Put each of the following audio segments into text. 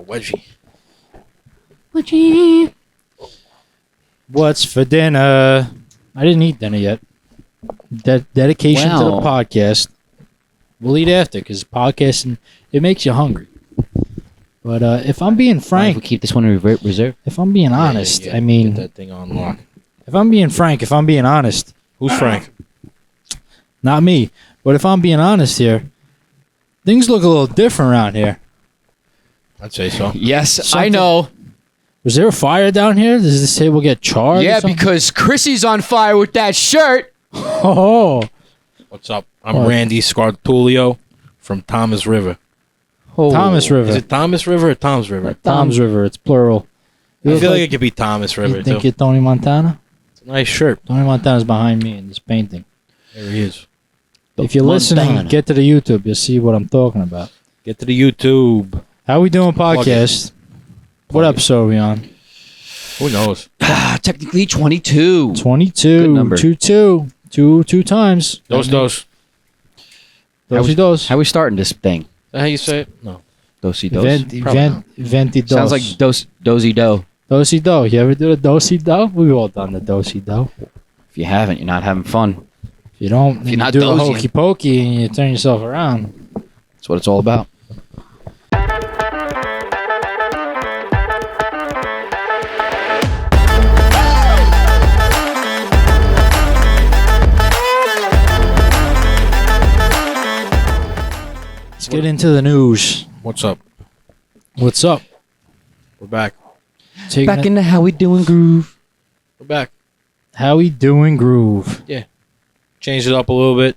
wedgie. Wedgie. What's for dinner? I didn't eat dinner yet. Dedication to the podcast. We'll eat after because podcasting, it makes you hungry. But if I'm being frank, we keep this one in reserve. If I'm being honest, Yeah, I mean, get that thing on lock. if I'm being honest, Who's Frank? not me, but if I'm being honest here, things look a little different around here. I'd say so. Yes, I know. Was there a fire down here? Does this table get charred? Yeah, or something? because Chrissy's on fire with that shirt. Oh, What's up? I'm Randy Scartulio from Thomas River. Thomas River. Is it Thomas River or Tom's River? Tom's River. It's plural. I feel like it could be Thomas River, You think too. you're Tony Montana? It's a nice shirt. Tony Montana's behind me in this painting. There he is. If you're listening, get to the YouTube. You'll see what I'm talking about. Get to the YouTube. How we doing podcast? What episode are we on? Who knows? Technically 22. 22. Good number. 2-2. Two times. Dos. How we starting this thing? Is that how you say it? No. Dosey dos. Venti dos. Sounds like dozy do. Dosey do. You ever do the dosey do? We've all done the dosey do. If you haven't, you're not having fun. If you don't, If you're not do the dozing. hokey pokey and you turn yourself around. That's what it's all about. Let's get into the news. What's up? What's up? We're back. Back in the How We Doing groove. We're back. How we doing groove? Changed it up a little bit.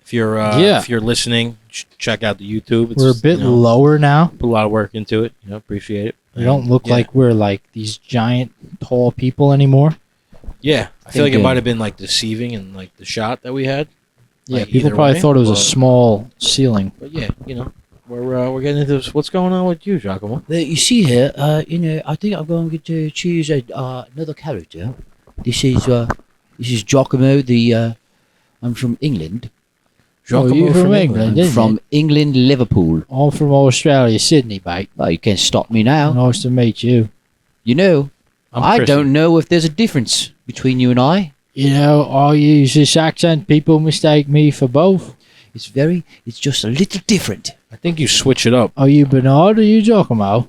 If you're Yeah. if you're listening, check out the YouTube. It's, We're a bit lower now. Put a lot of work into it. Appreciate it. We don't look Yeah. like we're like these giant, tall people anymore. Yeah, I feel like it Thinking. might have been like deceiving and like the shot that we had. Yeah, Like, people either probably way, thought it was a but- small ceiling. But yeah, we're getting into this. What's going on with you, Giacomo? Well, you see here, I think I'm going to choose another character. This is Giacomo. I'm from England. Oh, you from England, isn't From it? England, Liverpool. I'm from Australia, Sydney, mate. Well, you can't stop me now. Nice to meet you. You know, I'm I Christian. don't know if there's a difference between you and I. You know, I use this accent. People mistake me for both. It's just a little different. I think you switch it up. Are you Bernard or you Giacomo?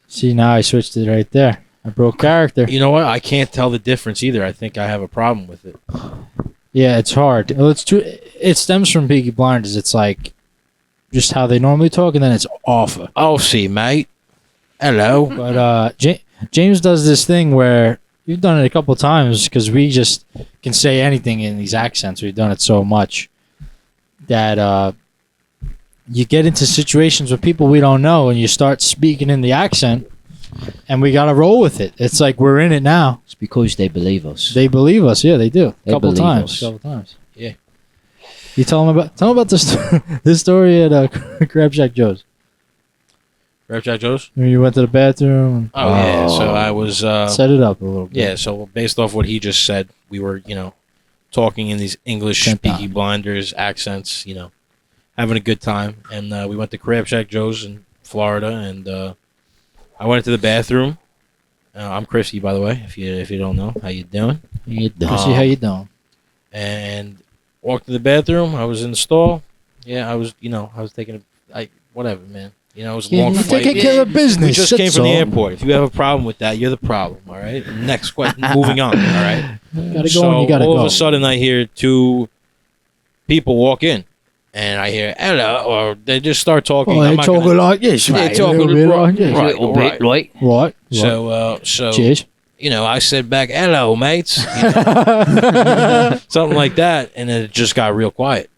See, now I switched it right there. I broke character. You know what? I can't tell the difference either. I think I have a problem with it. Yeah, it's hard. Well, it's true. It stems from Peaky Blinders. It's like just how they normally talk, and then it's awful. Oh, see, mate. Hello. But James does this thing where we've done it a couple times because we just can say anything in these accents. We've done it so much that you get into situations with people we don't know, and you start speaking in the accent, and we got to roll with it. It's like we're in it now. It's because they believe us. They believe us. Yeah, they do. They Couple believe times. us. Couple times. Yeah. You tell them about this this story at Crab Shack Joe's. Crab Shack Joe's? When you went to the bathroom. Oh, yeah. So I was... Set it up a little bit. yeah, so based off what he just said, we were, talking in these English Peaky Blinders accents, having a good time. And we went to Crab Shack Joe's in Florida, and I went into the bathroom. I'm Chrissy, by the way, if you don't know. How you doing? Chrissy, how you doing? And walked to the bathroom. I was in the stall. Yeah, I was taking whatever, man. It was a long flight. Taking care of business. We just came that's from the all. airport. If you have a problem with that, you're the problem, all right? Next question. Moving on, all right? You gotta go So and you gotta all go. of a sudden, I hear two people walk in, and I hear, hello, or they just start talking. Oh, I'm they not talking gonna- like this, They're right? talking a little bit like this. right, Little right. bit, right? What? So, Cheers. I said back, hello, mates. Something like that, and then it just got real quiet.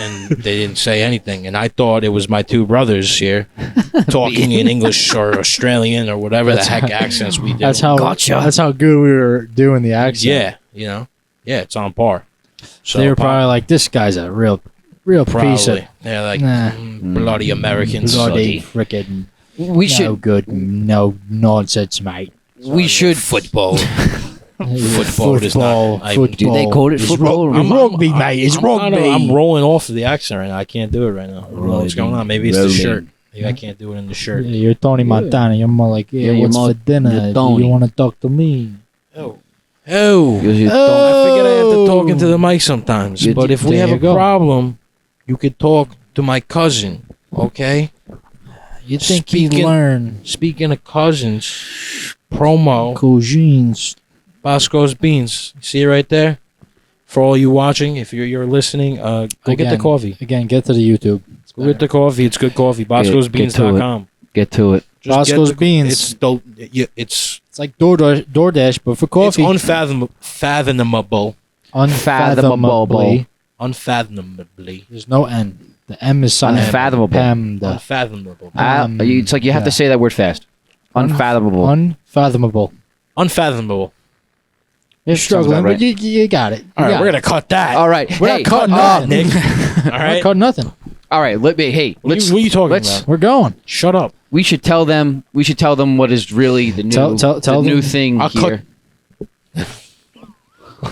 And they didn't say anything, and I thought it was my two brothers here talking in English or Australian or whatever the heck accents we do. That's how. Gotcha. That's how good we were doing the accent. Yeah, it's on par. So They were probably like, "This guy's a real piece of probably they're like Nah. bloody Americans. bloody frickin' We no should. good, no nonsense, mate." We should. Football. Football is not- I- Football. Do they call it It's football? It's rugby, mate. It's rugby. I'm rolling off of the accent right now. I can't do it right now. I don't know what's going on. Maybe it's the shirt. Maybe I can't do it in the shirt. Yeah, you're Tony Montana. You're more like, yeah, you're what's more- for dinner? you're Do Tony. you want to talk to me? Oh. You I don't- forget I have to talk into the mic sometimes. You- But if we there have you a go. problem, you could talk to my cousin. Okay. You think he'd Speaking- learn Speaking of cousins, promo cousins? Bosco's Beans. See it right there. For all you watching, if you're listening, go get the Again. coffee. Again, get to the YouTube. Go get the coffee. It's good coffee. Bosco'sBeans.com. Get to it. Just Bosco's get Beans. It's dope. Yeah, it's It's like DoorDash, but for coffee. unfathomable. Unfathomably. Unfathomably. There's no N. The M is silent. Unfathomable. Unfathomable. It's like you have to say that word fast. Unfathomable. Unfathomable. Unfathomable. You're struggling, about right. but you got it. All right, we're gonna cut that. All right. We're Hey, not cutting nothing. Nick. All We're not right. cutting nothing. all right. What are you talking let's- about? We're going. Shut up. We should tell them. We should tell them what is really the new, Tell the new them. thing I'll cut- here.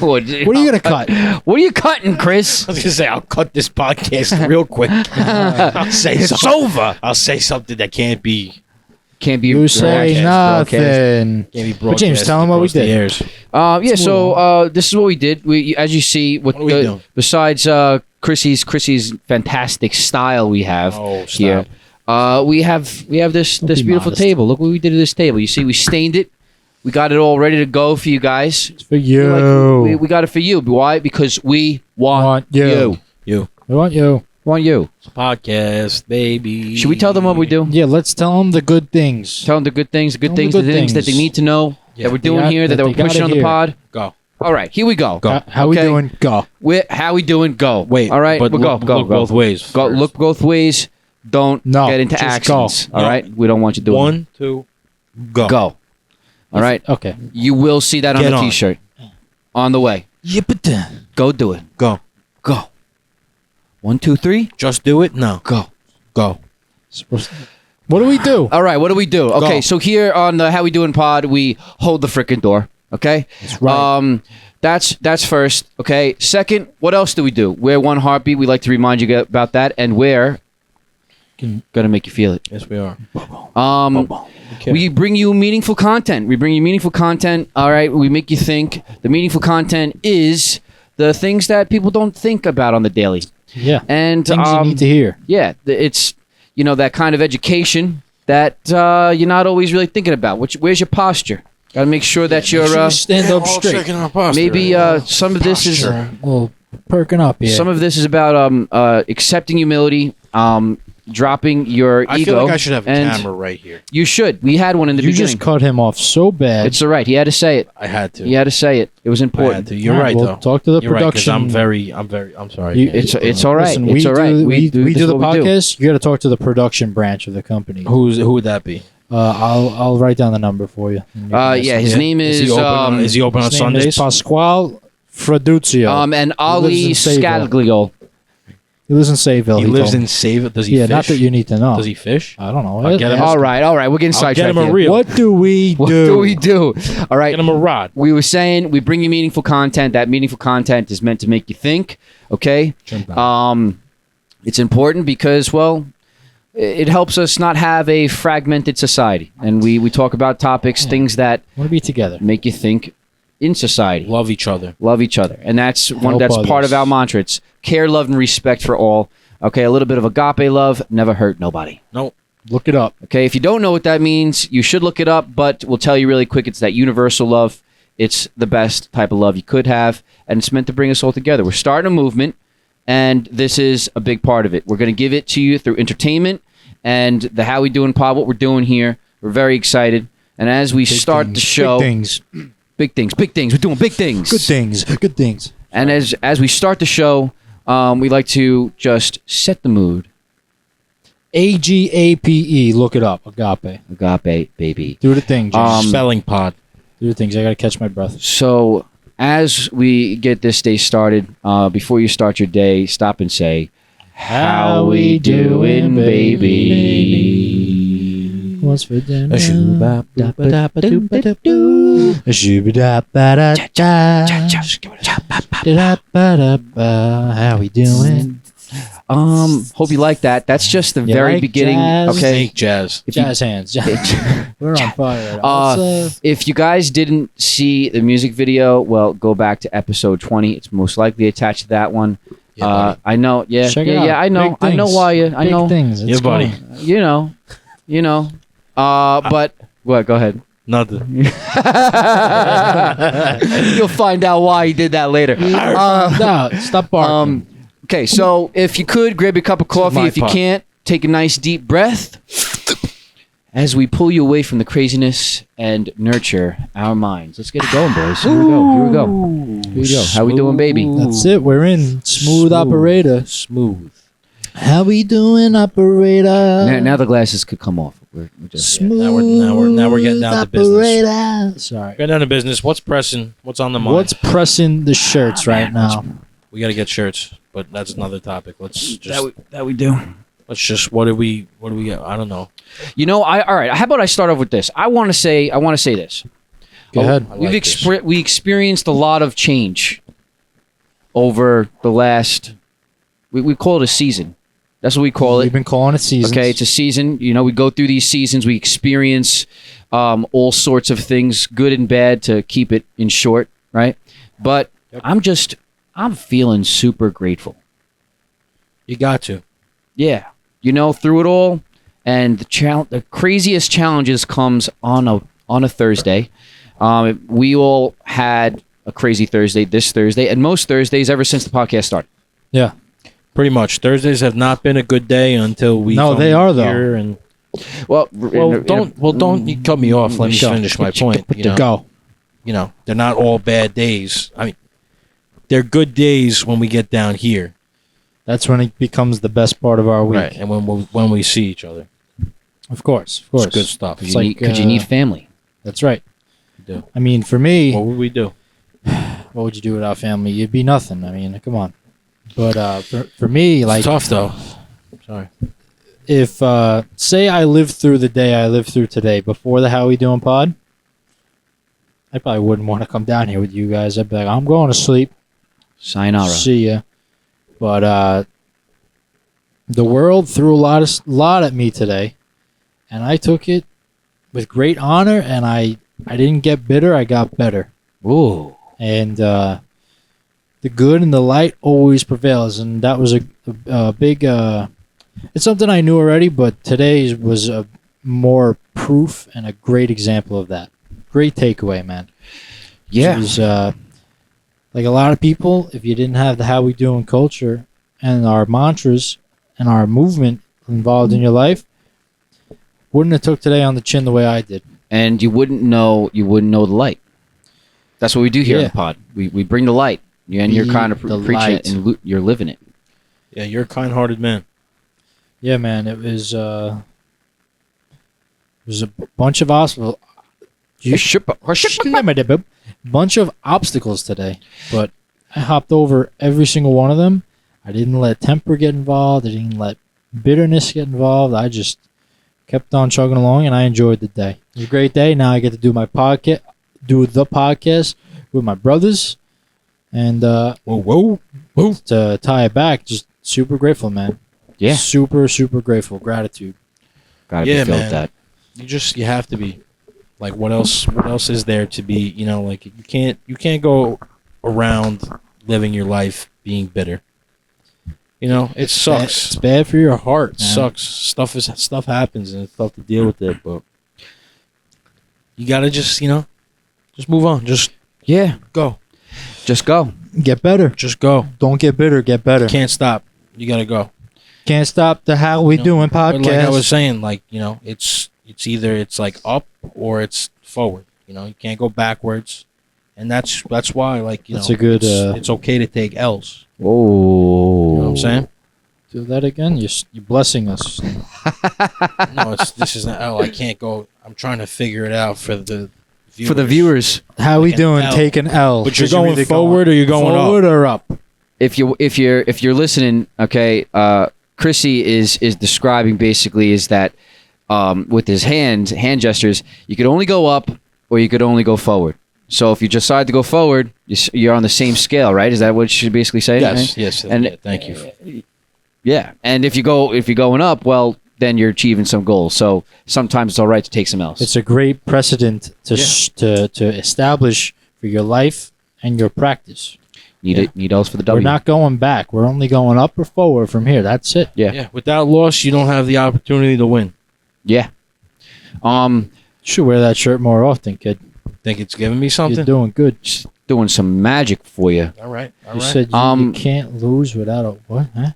What are you gonna cut? What are you cutting, Chris? I was gonna say I'll cut this podcast real quick. I'll say It's over. I'll say something that can't be Can't be. You say broadcast. nothing. can't be But broadcast. James, tell 'em what we across the did. airs. Yeah. Let's So move this is what we did. We, as you see, What are we doing? besides Chrissy's fantastic style we have Oh, stop. here. We have this Don't be beautiful modest. table. Look what we did to this table. You see, we stained it. We got it all ready to go for you guys. It's for you. We got it for you. Why? Because we want you. you. You. We want you. Want you. It's a podcast, baby. Should we tell them what we do? Yeah, let's tell them the good things. Tell them the good things, Tell 'em the the good things that they things. need to know Yeah. that we're They doing got- here, that that we're they pushing gotta on the hear. pod. Go. All right, here we go. Go. How we Okay. doing? Go. How we doing? Go. Wait. All right. But We'll look, go. look both ways. Go. first. Look both ways. Don't No, get into just accents. go. All No. right. We don't want you doing. 1, 2, go. Go. All right. Okay. You will see that on Get the on. T-shirt. On the way. Yippee. Go do it. Go. Go. 1, 2, 3. Just do it. No. Go. Go. What do we do? All right. What do we do? Okay. Go. So here on the How We Doing Pod, we hold the frickin' door. Okay. That's right. That's first. Okay. Second, what else do we do? We're One Heartbeat. We like to remind you about that, and we're gonna make you feel it. Yes, we are. Okay. We bring you meaningful content. We bring you meaningful content. All right. We make you think. The meaningful content is the things that people don't think about on the daily. Yeah. And Things you need to hear. yeah, it's that kind of education that you're not always really thinking about. Where's your posture? Got to make sure that you're stand up All straight. checking our posture. maybe some of this is Well, perking up here. some of this is about accepting humility, dropping your I ego. feel like I should have a and camera right here. You should. We had one in the you beginning. just cut him off so bad. It's all right. He had to say it. I had to. He had to say it. It was I had important. to. You're All right, well, though. Talk to the You're right, 'cause production. I'm sorry. You- It's all right. Listen, It's all right. We this do is the what we do. podcast. You got to talk to the production branch of the company. Who would that be? I'll write down the number for you. Yeah, his name is he open on His name is Sundays? Pasquale Fraduzio. and Ali lives in Sayville. Scaliglio. He lives in Sayville. He lives told me. in Save. Does he Yeah, fish? not that you need to know. Does he fish? I don't know. I'll get him. Ask All right. We're getting I'll sidetracked. get him a here. reel. What do we do? What do we do? All right. Get him a rod. We were saying we bring you meaningful content. That meaningful content is meant to make you think. Okay. It's important because, well, it helps us not have a fragmented society, and we talk about topics, things that I want to be together. make you think in society. Love each other. Love each other, and that's Help that's part others. of our mantra. It's care, love, and respect for all. Okay, a little bit of agape love, never hurt nobody. Look it up. Okay, if you don't know what that means, you should look it up, but we'll tell you really quick. It's that universal love. It's the best type of love you could have, and it's meant to bring us all together. We're starting a movement, and this is a big part of it. We're going to give it to you through entertainment and the How We Doing Pod, what we're doing here. We're very excited. And as we start the show, Big things. big things. We're doing big things. Good things. Good things. And as we start the show, we like to just set the mood. AGAPE. Look it up. Agape. Agape, baby. Do the thing, James. Spelling pod. Do the things. I got to catch my breath. So as we get this day started, before you start your day, stop and say, "How we doing, baby?" What's for dinner? A How we doing? Hope you like that. That's just the You very like beginning. jazz? Okay. Fake jazz. If you- Jazz hands. We're on fire. Right now. Let's, If you guys didn't see the music video, well, go back to episode 20. It's most likely attached to that one. Yeah, buddy. I know. Yeah, Check it yeah, out. yeah. I know. Big I know things. why you. I big know. things. It's Yeah, buddy. going. You know. But what? Go ahead. Nothing. You'll find out why he did that later. No, stop barking. Okay, so if you could grab a cup of coffee. my If you part. can't, take a nice deep breath as we pull you away from the craziness and nurture our minds. Let's get it going, boys. Here we go. Here we go. Here we go. How we doing, baby? That's it. We're in smooth operator. Smooth. How we doing, operator? Now the glasses could come off. We're just Smooth. Now we're getting down to business. operator. Sorry. Getting down to business. What's pressing? What's on the mind? What's pressing the shirts right now? We got to get shirts, but that's another topic. Let's just that we do. let's just what do we get? I don't know. You know, all right. How about I start off with this? I want to say this. Go ahead. I like this. We experienced a lot of change over the last. We call it a season. That's what we call We've it. been calling it seasons. Okay, it's a season. You know, we go through these seasons. We experience all sorts of things, good and bad, to keep it in short, right? But I'm feeling super grateful. You got to. Yeah, you know, through it all, and the craziest challenges comes on a Thursday. We all had a crazy Thursday this Thursday, and most Thursdays ever since the podcast started. Yeah. Pretty much. Thursdays have not been a good day until we. No, come they are, though. here and Well, don't you cut me off. Let me Go. finish my point. You know, Go. you know, they're not all bad days. I mean, they're good days when we get down here, That's when it becomes the best part of our week. right? And when we see each other, Of course. Of course. it's good stuff. It's Because you need family. That's right. You do. I mean, for me, What would we do? what would you do without family? You'd be nothing. I mean, come on. But for me, like, It's tough though. Sorry. if say I lived through the day I lived through today before the How We Doing pod, I probably wouldn't want to come down here with you guys. I'd be like, I'm going to sleep. Sayonara. See ya. But the world threw a lot at me today, and I took it with great honor. And I didn't get bitter. I got better. Ooh. And the good and the light always prevails. And that was a big. It's something I knew already, but today was a more proof and a great example of that. Great takeaway, man. Yeah. It was, like a lot of people, if you didn't have the How We Doing culture and our mantras and our movement involved in your life, wouldn't have took today on the chin the way I did. And you wouldn't know the light. That's what we do here in Yeah. the pod. We bring the light. And you're Be kind of the preaching light. it and you're living it. Yeah, you're a kind-hearted man. Yeah, man, it was a bunch of obstacles. Bunch of obstacles today, but I hopped over every single one of them. I didn't let temper get involved. I didn't let bitterness get involved. I just kept on chugging along, and I enjoyed the day. It was a great day. Now I get to do the podcast with my brothers, and Whoa. to tie it back, just super grateful, man. Yeah. Super grateful. Gratitude. Gotta Yeah, be filled man. that. You have to be. Like, what else is there to be? You know, like, you can't go around living your life being bitter. You know, it sucks. It's bad for your heart. It Man. sucks. Stuff happens, and it's tough to deal with it. But you gotta just move on. Just Yeah. go. Just go. Get better. Just go. Don't get bitter. Get better. Can't stop. You gotta go. Can't stop the How We You know, Doing But podcast. like I was saying, like, you know, it's either it's like up or it's forward. You know, you can't go backwards, and that's why, like, you That's know, a good, it's okay to take L's. Whoa. You know what I'm saying? Do that again. You're blessing us. No, this is not L. I can't go. I'm trying to figure it out for the viewers. For the viewers, How we Like an doing? L. Take an L. But you're So going either forward or you're going forward or up. if you're listening, okay, Chrissy is describing basically is that with his hand gestures, you could only go up or you could only go forward. So if you decide to go forward, you're on the same scale, right? Is that what you should basically say? Yes, right? yes. And yeah, thank you. Yeah, and if you're going up, well, then you're achieving some goals. So sometimes it's all right to take some else. It's a great precedent to establish for your life and your practice. Need else for the W. We're not going back. We're only going up or forward from here. That's it. Yeah. Yeah. Without loss, you don't have the opportunity to win. Yeah. Should wear that shirt more often, kid. Think it's giving me something? You're doing good. Just doing some magic for you. All right. All You right. said you can't lose without a what? Huh?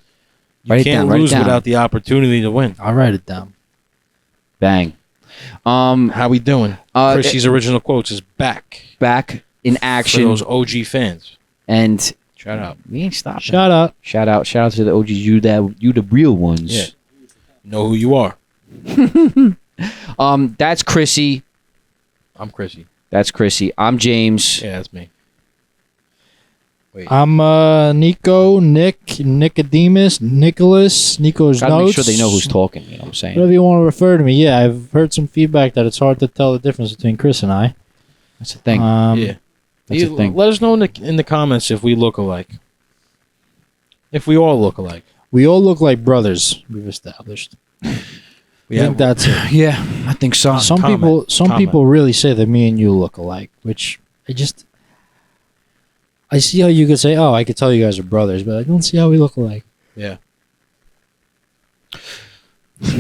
You Write it can't down, write it lose down. without the opportunity to win. I'll write it down. Bang. How we doing? Chrissy's original quotes is back Back in for action. those OG fans. And Shout out. we ain't stopping. Shut up. Shout out to the OGs, you the real ones. Yeah. You know who you are. That's Chrissy. I'm Chrissy. That's Chrissy. I'm James. Yeah, that's me. Wait. I'm Nico, Nick, Nicodemus, Nicholas, Nico's Gotta notes. make sure they know who's talking. You know what I'm saying? Whatever you want to refer to me. Yeah, I've heard some feedback that it's hard to tell the difference between Chris and I. That's the thing. Yeah. That's the thing. Let us know in the comments if we look alike. If we all look alike. We all look like brothers. We've established. I think that's it. Yeah, I think so. Some comment. people really say that me and you look alike, which I see how you could say, "Oh, I could tell you guys are brothers," but I don't see how we look alike. Yeah.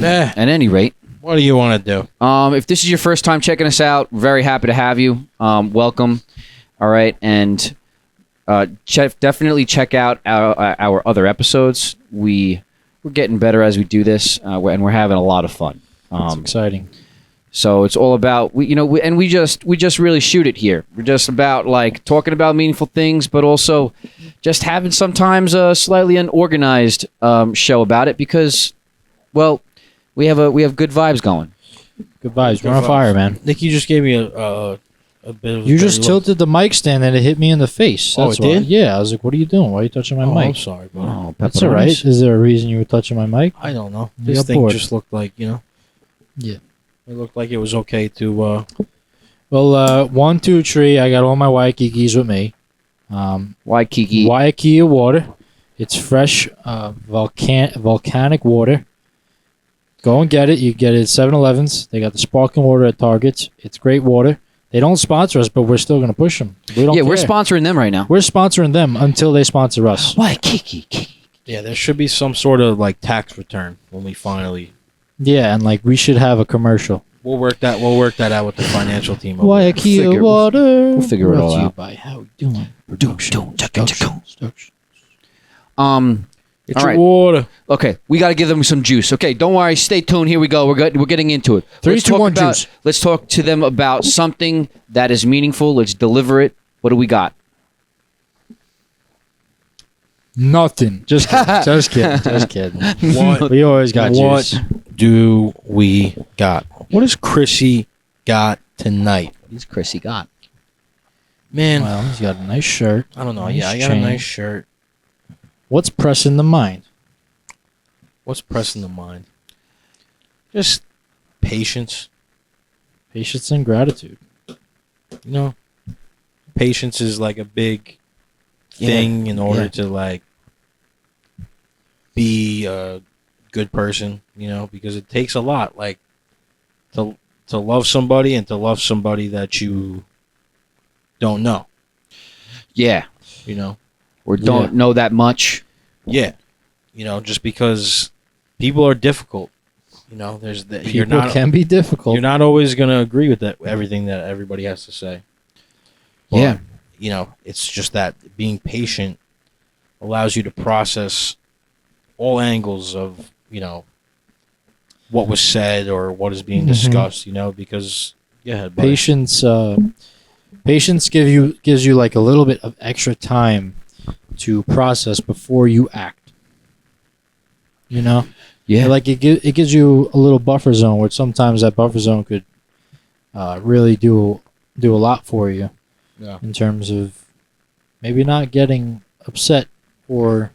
At any rate, What do you want to do? if this is your first time checking us out, we're very happy to have you. Welcome. All right, and definitely check out our other episodes. We're getting better as we do this, and we're having a lot of fun. It's exciting. So it's all about we just really shoot it here. We're just about like talking about meaningful things, but also just having sometimes a slightly unorganized show about it because, well, we have good vibes going. Good vibes. We're Good on fire, vibes. man. Nick, you just gave me a bit of You a just dirty look. tilted the mic stand and it hit me in the face. Oh, That's it why. did? Yeah, I was like, "What are you doing? Why are you touching my Oh, I'm mic?" sorry, bro. Oh, That's all right. pepperonis. Is there a reason you were touching my mic? I don't know. You This got thing bored. just looked like, Yeah. It looked like it was okay to Well, 1, 2, 3. I got all my Waikikis with me. Waikiki. Waikiki water. It's fresh, volcanic water. Go and get it. You get it at 7-Elevens. They got the sparkling water at Targets. It's great water. They don't sponsor us, but we're still going to push them. We don't Yeah, we're care. sponsoring them right now. We're sponsoring them until they sponsor us. Waikiki. Yeah, there should be some sort of like tax return when we finally Yeah, and like we should have a commercial. we'll work that out with the financial team over there. Waikiki Figure- water. we'll figure it Brought all to you out. by How We Doing Production. Production. Get All your right. water. Okay, we got to give them some juice. Okay, don't worry. Stay tuned. Here we go. We're getting into it. 3, Let's 2, talk 1, about- juice. Let's talk to them about something that is meaningful. Let's deliver it. What do we got? Nothing. Just kidding. Just kidding. Just kidding. What We always got what juice. do we got? What does Chrissy got tonight? He's Chrissy got. Man, Well, he's got a nice shirt. I don't know. nice Yeah, I got chain. a nice shirt. What's pressing the mind? What's pressing the mind? Just patience. Patience and gratitude. You know, patience is like a big thing in order Yeah. to like be a good person, you know, because it takes a lot like to love somebody and to love somebody that you don't know, Yeah, you know. or don't Yeah. know that much. Yeah. You know, just because people are difficult, you know, you're People not can be difficult. you're not always going to agree with everything that everybody has to say. But, Yeah. you know, it's just that being patient allows you to process all angles of, you know, what was said or what is being Mhm. discussed, you know, because buddy. Patience gives you like a little bit of extra time to process before you act. You know, Yeah, like it gives you a little buffer zone, which sometimes that buffer zone could really do a lot for you Yeah. in terms of maybe not getting upset or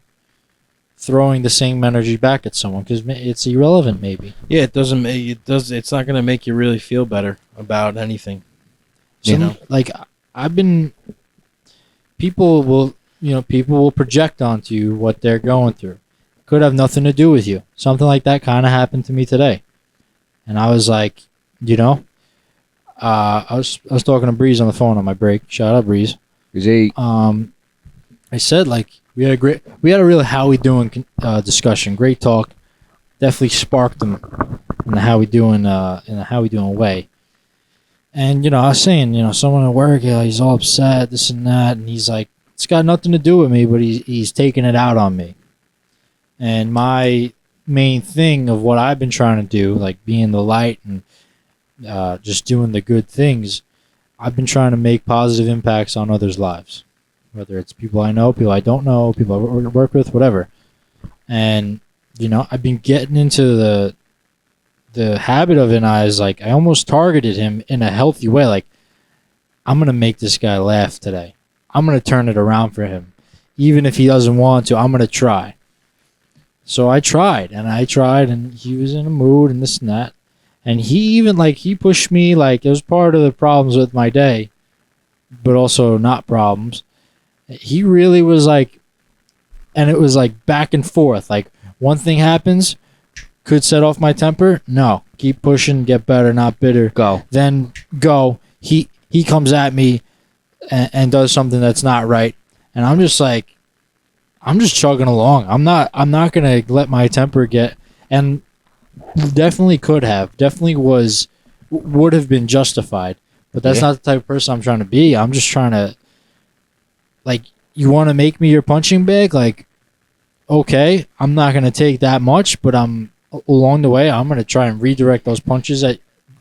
throwing the same energy back at someone because it's irrelevant. Maybe Yeah, it's not going to make you really feel better about anything. Some, You know? like people will project onto you what they're going through, could have nothing to do with you. Something like that kind of happened to me today. And I was like, you know, I was talking to Breeze on the phone on my break. Shout out Breeze. I said, like, we had a real how we doing discussion. Great talk. Definitely sparked them in the how we doing way. And you know, I was saying, you know, someone at work, he's all upset, this and that, and he's like, it's got nothing to do with me, but he's taking it out on me. And my main thing of what I've been trying to do, like being the light and just doing the good things, I've been trying to make positive impacts on others' lives. Whether it's people I know, people I don't know, people I work with, whatever. And, you know, I've been getting into the habit of it, and I was like, I almost targeted him in a healthy way. Like, I'm going to make this guy laugh today. I'm going to turn it around for him. Even if he doesn't want to, I'm going to try. So I tried, and he was in a mood and this and that. And he even, like, he pushed me, like, it was part of the problems with my day, but also not problems. He really was like, and it was like back and forth. Like, one thing happens, could set off my temper. No, keep pushing, get better, not bitter. Go. Then go. He comes at me and does something that's not right, and I'm just like, I'm just chugging along. I'm not gonna let my temper get. And definitely would have been justified, but that's not the type of person I'm trying to be. I'm just trying to, like, you want to make me your punching bag? Like, okay, I'm not going to take that much, but along the way, I'm going to try and redirect those punches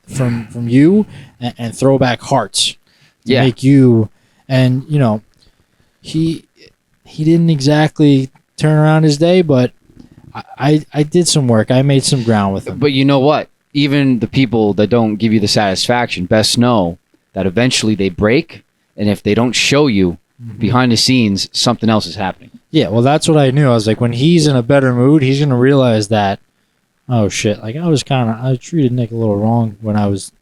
from you and throw back hearts to make you. And, you know, he didn't exactly turn around his day, but I did some work. I made some ground with him. But you know what? Even the people that don't give you the satisfaction best know that eventually they break, and if they don't show you behind the scenes, something else is happening. Yeah, well, that's what I knew. I was like, when he's in a better mood, he's going to realize that, oh, shit, like, I treated Nick a little wrong when I was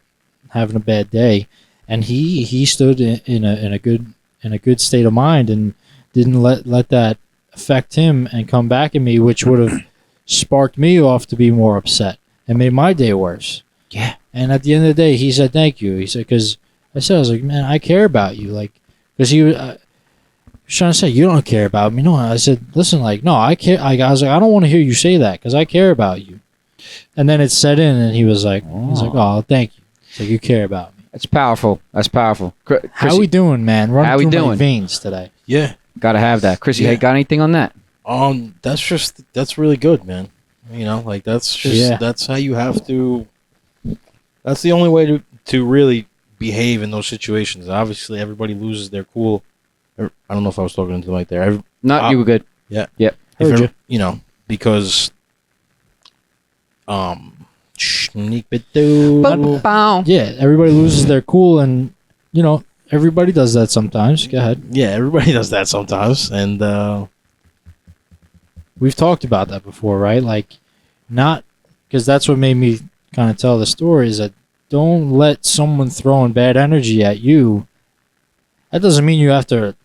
having a bad day, and he stood in a good state of mind and didn't let that affect him and come back at me, which would have sparked me off to be more upset and made my day worse. Yeah. And at the end of the day, he said, thank you. He said, because I was like, man, I care about you. Like, because he was trying to say, you don't care about me. No, I said, listen, like, no, I care. I was like, I don't want to hear you say that because I care about you. And then it set in, and he was like, oh, thank you. So you care about me. That's powerful. That's powerful. How we doing, man? How we doing? My veins today. Yeah. Gotta have that. Chrissy, hey, got anything on that? That's really good, man. You know, like, that's how you have to. That's the only way to really behave in those situations. Obviously, everybody loses their cool. I don't know if I was talking into the mic there. You were good. Yeah. Yep. Heard you. You know, because yeah, everybody loses their cool, and you know, everybody does that sometimes. Go ahead. Yeah, everybody does that sometimes, and we've talked about that before, right? Like, not because that's what made me kind of tell the story, is that don't let someone throwing bad energy at you. That doesn't mean you have to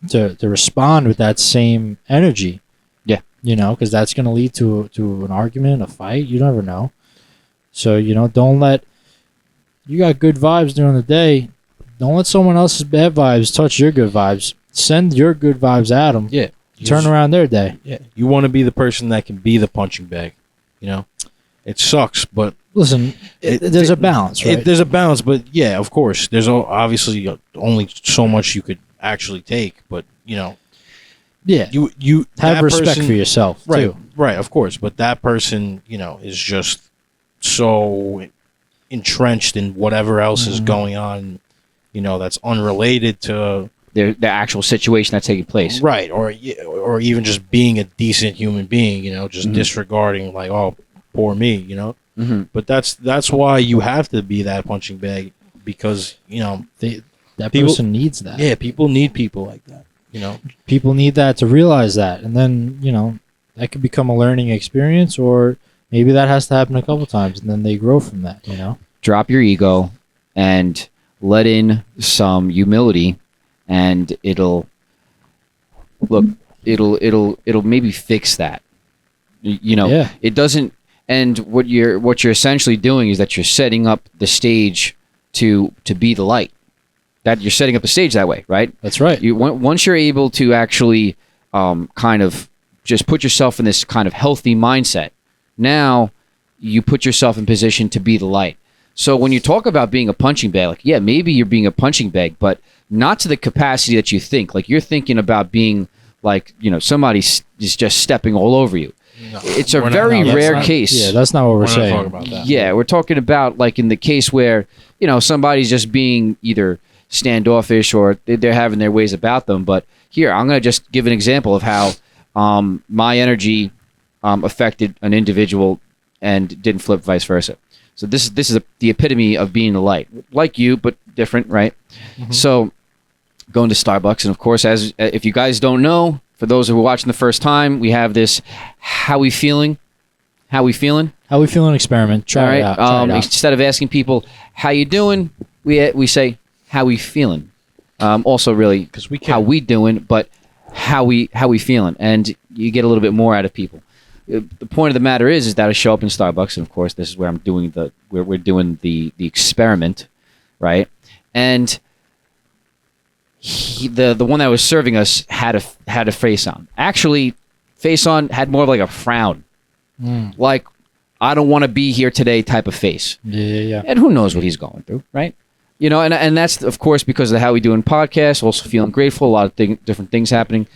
respond with that same energy. Yeah. You know, because that's going to lead to an argument, a fight. You never know. So, you know, you got good vibes during the day. Don't let someone else's bad vibes touch your good vibes. Send your good vibes at them. Yeah. Turn around their day. Yeah. You want to be the person that can be the punching bag. You know, it sucks, but listen, there's a balance, right? There's a balance, but yeah, of course, there's obviously only so much you could actually take, but you know, yeah, you have respect for yourself, right? Too. Right, of course, but that person, you know, is just so entrenched in whatever else is going on, you know, that's unrelated to the actual situation that's taking place, right? Or even just being a decent human being, you know, just disregarding like, oh, poor me, you know. But that's why you have to be that punching bag, because you know that person needs that. Yeah, people need people like that. You know, people need that to realize that, and then you know that could become a learning experience, or maybe that has to happen a couple times, and then they grow from that. You know, drop your ego and let in some humility, and it'll maybe fix that. Yeah. It doesn't. And what you're essentially doing is that you're setting up the stage to be the light. That you're setting up the stage that way, right? That's right. Once you're able to actually kind of just put yourself in this kind of healthy mindset, now you put yourself in position to be the light. So when you talk about being a punching bag, like, yeah, maybe you're being a punching bag, but not to the capacity that you think. Like, you're thinking about being like, somebody is just stepping all over you. No, It's a we're not- very no, that's rare not- case. Yeah, that's not what we're We're not saying. talking about that. Yeah, we're talking about like in the case where, somebody's just being either standoffish or they're having their ways about them. But here, I'm going to just give an example of how my energy affected an individual and didn't flip vice versa. So this is the epitome of being the light. Like you, but different, right? Mm-hmm. So going to Starbucks, and of course, as if you guys don't know, for those who are watching the first time, we have this how we feeling Experiment. Try all right. it out. Try it out. Instead of asking people how you doing, we say how we feeling. Also, really, 'Cause we how can. we doing, but how we feeling, and you get a little bit more out of people. The point of the matter is that I show up in Starbucks, and of course, this is where I'm doing we're doing the experiment, right? And the one that was serving us had a face on. Actually, face on had more of like a frown, like I don't want to be here today type of face. Yeah. And who knows what he's going through, right? And that's of course because of the How We Doing podcast. Also feeling grateful, a lot of different things happening.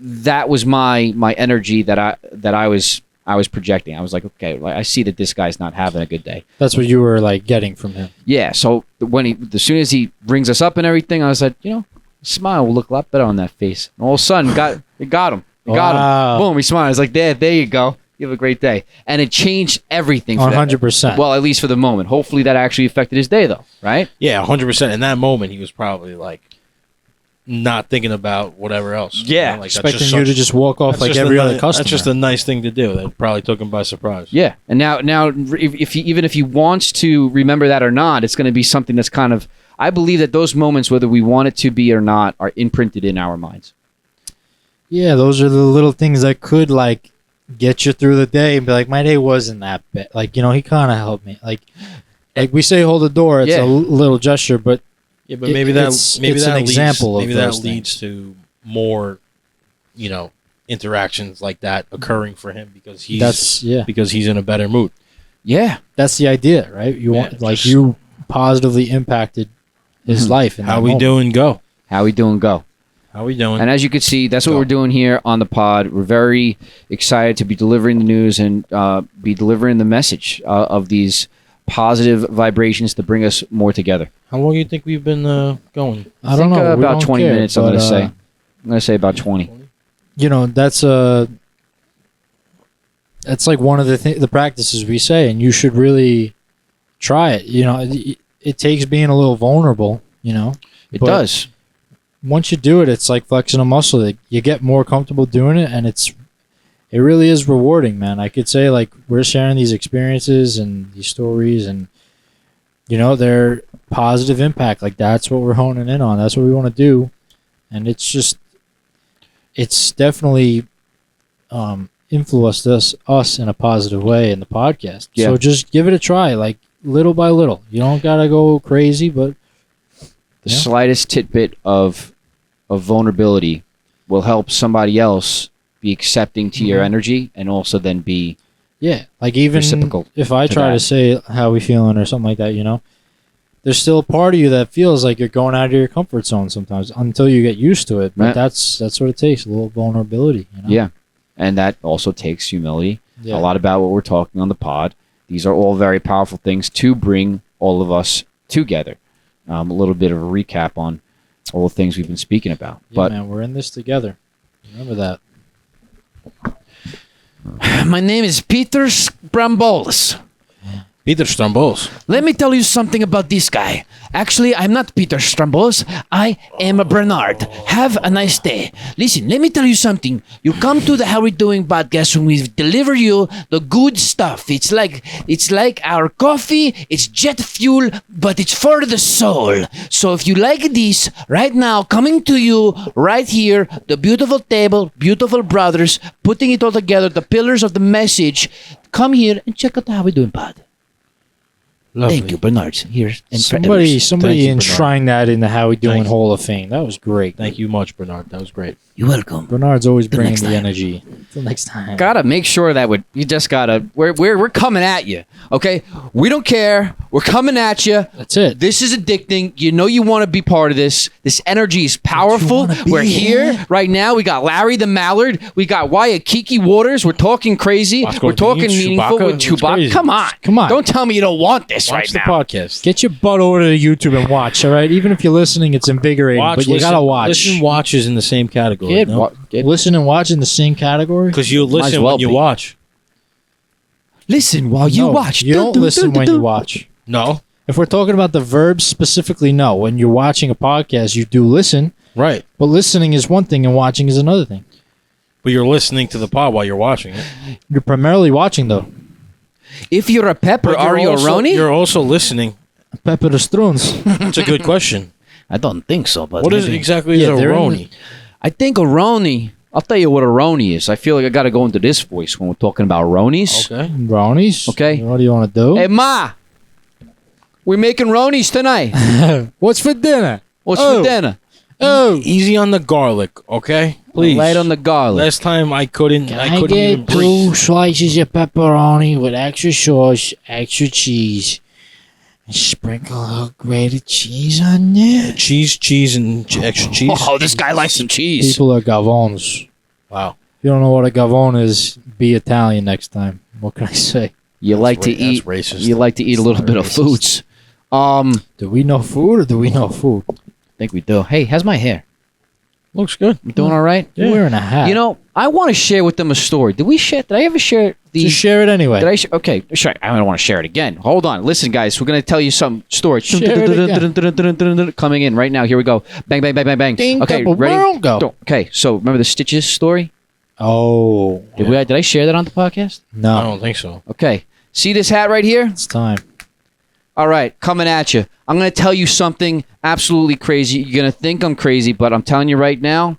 That was my energy that I was projecting. I was like, okay, I see that this guy's not having a good day. That's what you were like getting from him. Yeah. So as soon as he brings us up and everything, I was like, smile will look a lot better on that face. And all of a sudden, got him. Got Wow. him. Boom. He smiled. I was like, there you go. You have a great day. And it changed everything. For that. 100%. Well, at least for the moment. Hopefully that actually affected his day, though, right? Yeah, 100%. In that moment, he was probably like not thinking about whatever else. Yeah. Like, that's Expecting just you such- to just walk off that's like just every a other ni- customer. That's just a nice thing to do. That probably took him by surprise. Yeah. And now, if he wants to remember that or not, it's going to be something that's kind of. I believe that those moments, whether we want it to be or not, are imprinted in our minds. Yeah, those are the little things that could like get you through the day and be like, my day wasn't that bad. Like, he kind of helped me. Like we say, hold the door. It's Yeah. a little gesture, but Yeah, but maybe that it's maybe an that leads, example of maybe that those leads to more, interactions like that occurring for him because he's in a better mood. Yeah. That's the idea, right? You Yeah, want like just- you positively impacted his life. In How that we moment. doing? Go. How we doing? Go. How we doing? And as you can see, that's what Go. we're doing here on the pod. We're very excited to be delivering the news and be delivering the message of these positive vibrations to bring us more together. How long do you think we've been going? I don't think, know. We about don't 20 care, minutes, I'm but, going to say. I'm going to say about 20. That's that's like one of the practices we say, and you should really try it. It takes being a little vulnerable. It But does. Once you do it, it's like flexing a muscle. Like, you get more comfortable doing it, and it really is rewarding, man. I could say like we're sharing these experiences and these stories, and they're positive impact. Like, that's what we're honing in on. That's what we want to do, and it's definitely influenced us in a positive way in the podcast. Yeah. So just give it a try, like little by little. You don't gotta go crazy, but The Yeah. slightest tidbit of vulnerability will help somebody else be accepting to your Mhm. energy and also then be yeah, like even reciprocal if I to try that. to say how we feeling or something like that, there's still a part of you that feels like you're going out of your comfort zone sometimes until you get used to it. But Right. that's what it takes, a little vulnerability. Yeah. And that also takes humility. Yeah. A lot about what we're talking on the pod. These are all very powerful things to bring all of us together. A little bit of a recap on all the things we've been speaking about. Yeah, But man, we're in this together. Remember that. my name is Peter Brambolis. Peter Strombos. Let me tell you something about this guy. Actually, I'm not Peter Strombos. I am Bernard. Have a nice day. Listen, let me tell you something. You come to the How We Doing podcast and we deliver you the good stuff. It's like our coffee. It's jet fuel, but it's for the soul. So if you like this, right now, coming to you right here, the beautiful table, beautiful brothers, putting it all together, the pillars of the message. Come here and check out the How We Doing pod. Lovely. Thank you, Bernard. Here and Somebody Thank you, enshrined that in the How We Doing Thank you. Hall of Fame. That was great. Thank you much, Bernard. That was great. You're welcome. Bernard's always bringing next the time. energy. Until next time. Gotta make sure that you just gotta. We're coming at you. Okay, we don't care. We're coming at you. That's it. This is addicting. You know you want to be part of this. This energy is powerful. wanna be We're here right now. We got Larry the Mallard. We got Wyatt Kiki Waters. We're talking crazy. Vasco We're talking Dean, meaningful Chewbacca. with It's Chewbacca. crazy. Come on. Come on. Don't tell me you don't want this Watch right the now. podcast. Get your butt over to the YouTube and watch, all right? Even if you're listening, it's invigorating, but you gotta watch. Listen, watch is in the same category. Listen and watch in the same category? Because you as listen well when you be. watch. Listen while you No, watch. You don't listen when you watch. No. If we're talking about the verbs specifically, no. When you're watching a podcast, you do listen, Right. but listening is one thing and watching is another thing. But you're listening to the pod while you're watching it. You're primarily watching, though. If you're a pepper, But are you a Roni? You're also listening. Pepper the Struns. It's a good question. I don't think so, but What is it maybe. exactly Yeah, is a they're in Roni? I think a Roni. I'll tell you what a Roni is. I feel like I got to go into this voice when we're talking about Ronies. Okay. Brownies. Okay. What do you want to do? Hey, Ma. We're making Ronies tonight. What's for dinner? What's Oh. for dinner? Oh. Easy on the garlic, okay? Please. Light on the garlic. Last time I couldn't I even get breathe. 2 slices of pepperoni with extra sauce, extra cheese, and sprinkle a little grated cheese on there. Cheese, and extra cheese. Oh, this guy likes some cheese. People are gavons. Wow. If you don't know what a gavone is, be Italian next time. What can I say? You like to That's eat. racist. You like to eat a little bit of Racist. foods. Do we know food or do we know food? I think we do. Hey, how's my hair? Looks good. You doing all right? You're wearing a hat. You know, I want to share with them a story. Did I ever share the? just share it anyway. Did I? Okay, sure. I don't want to share it again. Hold on. Listen, guys. We're gonna tell you some story. Share it Coming in right now. Here we go. Bang, bang, bang, bang, bang. Ding, Okay, double, ready? boom, go. Okay. So remember the Stitches story? Oh. Did I share that on the podcast? I No. don't think so. Okay. See this hat right here? It's time. All right, coming at you. I'm going to tell you something absolutely crazy. You're going to think I'm crazy, but I'm telling you right now,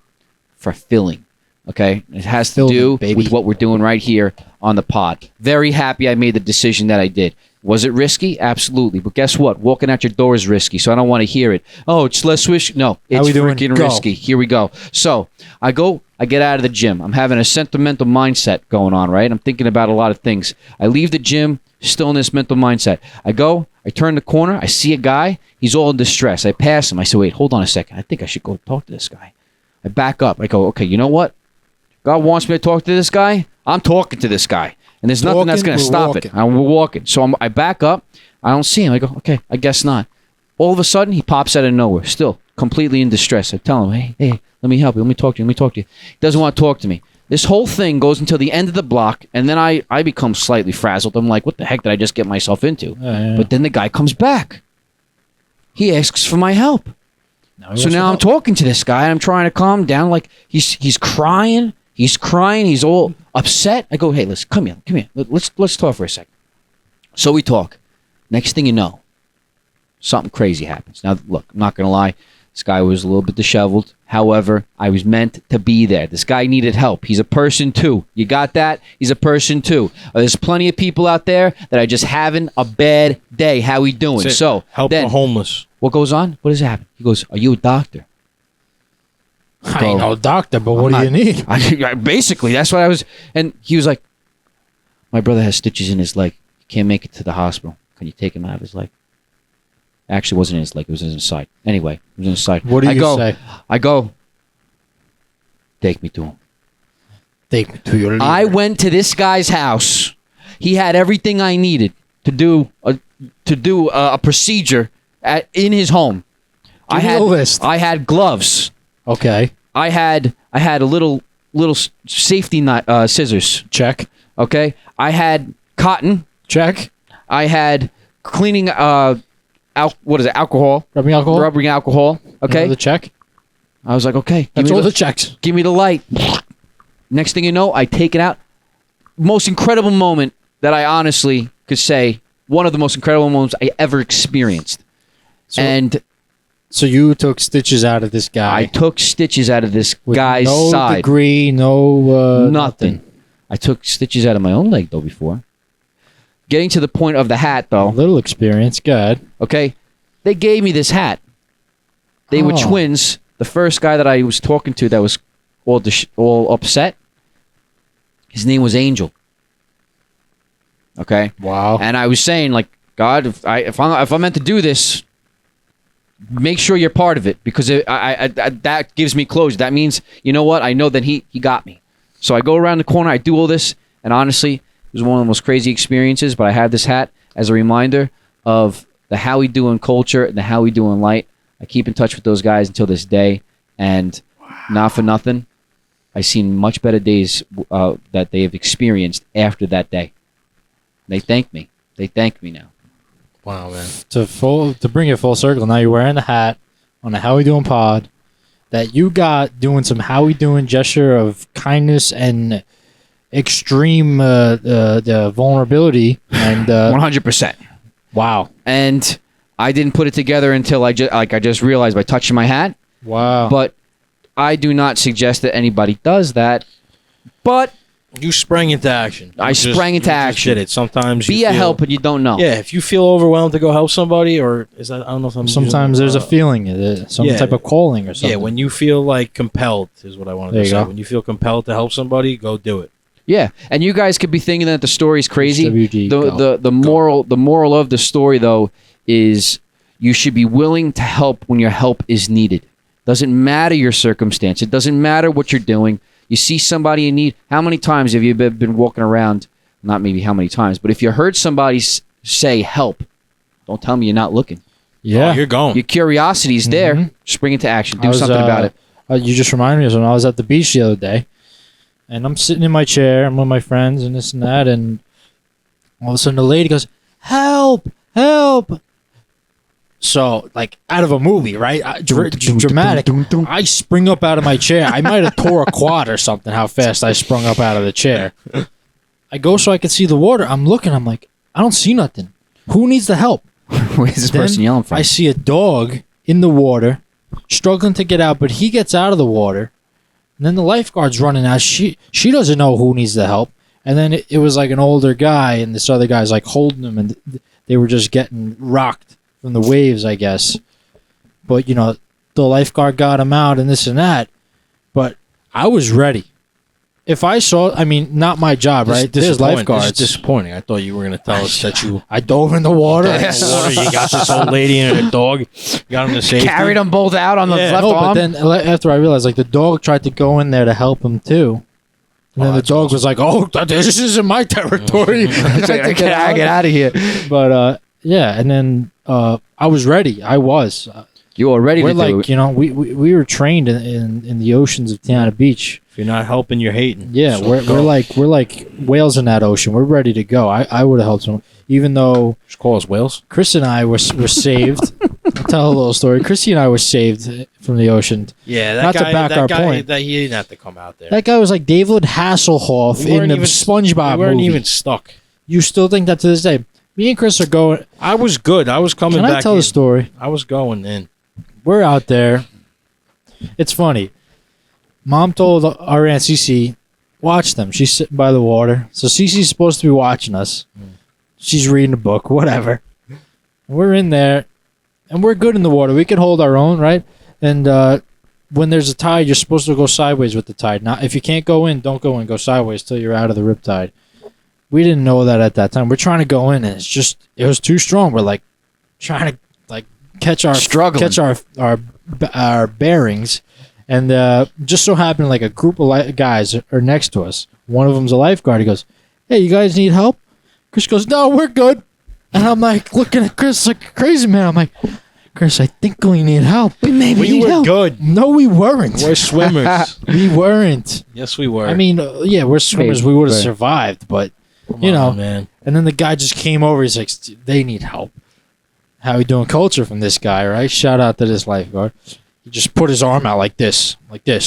fulfilling. Okay? It has to Fulfillment, do baby. with what we're doing right here on the pod. Very happy I made the decision that I did. Was it risky? Absolutely. But guess what? Walking out your door is risky, so I don't want to hear it. Oh, it's less risky. No, it's we doing? freaking Go. risky. Here we go. So I get out of the gym. I'm having a sentimental mindset going on, right? I'm thinking about a lot of things. I leave the gym, still in this mental mindset. I turn the corner. I see a guy. He's all in distress. I pass him. I say, wait, hold on a second. I think I should go talk to this guy. I back up. I go, okay, you know what? God wants me to talk to this guy. I'm talking to this guy. And there's nothing that's going to stop it. We're walking. So I back up. I don't see him. I go, okay, I guess not. All of a sudden, he pops out of nowhere, still completely in distress. I tell him, hey, let me help you. Let me talk to you. He doesn't want to talk to me. This whole thing goes until the end of the block, and then I become slightly frazzled. I'm like, what the heck did I just get myself into? Yeah. But then the guy comes back. He asks for my help. So now I'm talking to this guy. And I'm trying to calm him down. Like he's crying. He's crying. He's all upset. I go, hey, listen, come here. Let's talk for a second. So we talk. Next thing you know, something crazy happens. Now, look, I'm not gonna lie. This guy was a little bit disheveled. However, I was meant to be there. This guy needed help. He's a person too. You got that? He's a person too. There's plenty of people out there that are just having a bad day. How we doing? That's it. So Help then, the homeless. what goes on? What does happen? He goes, are you a doctor? I ain't no doctor, but what do you need? Basically, that's what I was. And he was like, my brother has stitches in his leg. He can't make it to the hospital. Can you take him out of his leg? Actually, it wasn't in his leg. It was in his side. Anyway, it was in his side. What do you say? I go, take me to him. Take me to your leader. I went to this guy's house. He had everything I needed to do a procedure in his home. Give me a list. I had gloves. Okay. I had a little safety scissors. Check. Okay. I had cotton. Check. I had cleaning what is it? Alcohol. Rubbing alcohol. Rubbing alcohol. Okay. The check. I was like, okay. That's all the checks. Give me the light. Next thing you know, I take it out. Most incredible moment that I honestly could say, one of the most incredible moments I ever experienced. So you took stitches out of this guy. I took stitches out of this with guy's no side. Degree, no nothing. I took stitches out of my own leg though before. Getting to the point of the hat A though. little experience. Good. Okay, they gave me this hat. They were twins. The first guy that I was talking to that was all upset. His name was Angel. Okay. Wow. And I was saying, like, God, if I'm meant to do this, make sure you're part of it, because that gives me closure. That means, you know what? I know that he got me. So I go around the corner, I do all this, and honestly, it was one of the most crazy experiences. But I have this hat as a reminder of the How We Doin Culture and the How We Doin Light. I keep in touch with those guys until this day, and not for nothing, I've seen much better days that they have experienced after that day. They thank me. They thank me now. Wow, man. To bring it full circle, now you're wearing the hat on the How We Doing pod that you got doing some How We Doing gesture of kindness and extreme the vulnerability and 100%. Wow. And I didn't put it together until I just realized by touching my hat. Wow. But I do not suggest that anybody does that. But you sprang into action. I sprang into action. Did it. Sometimes be a help and you don't know. Yeah, if you feel overwhelmed to go help somebody, or is that, I don't know if I'm sometimes there's a feeling, some type of calling or something. Yeah, when you feel like compelled is what I wanted to say. Go. When you feel compelled to help somebody, go do it. Yeah, and you guys could be thinking that the story's crazy. HWG, the moral of the story though is you should be willing to help when your help is needed. Doesn't matter your circumstance. It doesn't matter what you're doing. You see somebody in need. How many times have you been walking around? Not maybe how many times, but if you heard somebody say help, don't tell me you're not looking. Yeah, you're going. Your curiosity is there. Spring into action. Do something about it. You just reminded me of when I was at the beach the other day, and I'm sitting in my chair. I'm with my friends and this and that, and all of a sudden the lady goes, "Help! Help!" So, like, out of a movie, right? Dramatic. I spring up out of my chair. I might have tore a quad or something, how fast I sprung up out of the chair. I go so I can see the water. I'm looking. I'm like, I don't see nothing. Who needs the help? Where's this person yelling from? I see a dog in the water, struggling to get out, but he gets out of the water. And then the lifeguard's running out. She doesn't know who needs the help. And then it was like an older guy, and this other guy's like holding him, and they were just getting rocked from the waves, I guess. But, you know, the lifeguard got him out and this and that. But I was ready. If I saw, I mean, not my job, right? This is lifeguards. This is disappointing. I thought you were going to tell us that you... I dove in the water. You got this old lady and a dog. Got them to safety. Carried them both out on the left arm. But then after I realized, like, the dog tried to go in there to help him too. And then the dog was like, "Oh, this isn't my territory. Get out of here." But, yeah, and then I was ready. I was. You were ready to do it. You know, we were trained in the oceans of Tiana Beach. If you're not helping, you're hating. Yeah, So we're like whales in that ocean. We're ready to go. I would have helped someone, even though just call us whales. Chris and I were saved. I'll tell a little story. Chrissy and I were saved from the ocean. Yeah, that not guy, to back that our guy, point. That he didn't have to come out there. That guy was like David Hasselhoff in the SpongeBob we weren't movie. even stuck. You still think that to this day? Me and Chris are going. I was good. I was coming back. Can I tell the story? I was going in. We're out there. It's funny. Mom told our Aunt Cece, watch them. She's sitting by the water. So Cece's supposed to be watching us. She's reading a book, whatever. We're in there, and we're good in the water. We can hold our own, right? And when there's a tide, you're supposed to go sideways with the tide. Now, if you can't go in, don't go in. Go sideways till you're out of the riptide. We didn't know that at that time. We're trying to go in, and it was too strong. We're like trying to catch our bearings, and just so happened like a group of guys are next to us. One of them's a lifeguard. He goes, "Hey, you guys need help?" Chris goes, "No, we're good." And I'm like looking at Chris like a crazy man. I'm like, "Chris, I think we need help." We were good. No, we weren't. We're swimmers. We weren't. Yes, we were. I mean, yeah, we're swimmers. We would have survived, but Come on, man. And then the guy just came over. He's like, they need help. How we doing culture from this guy, right? Shout out to this lifeguard. He just put his arm out like this. He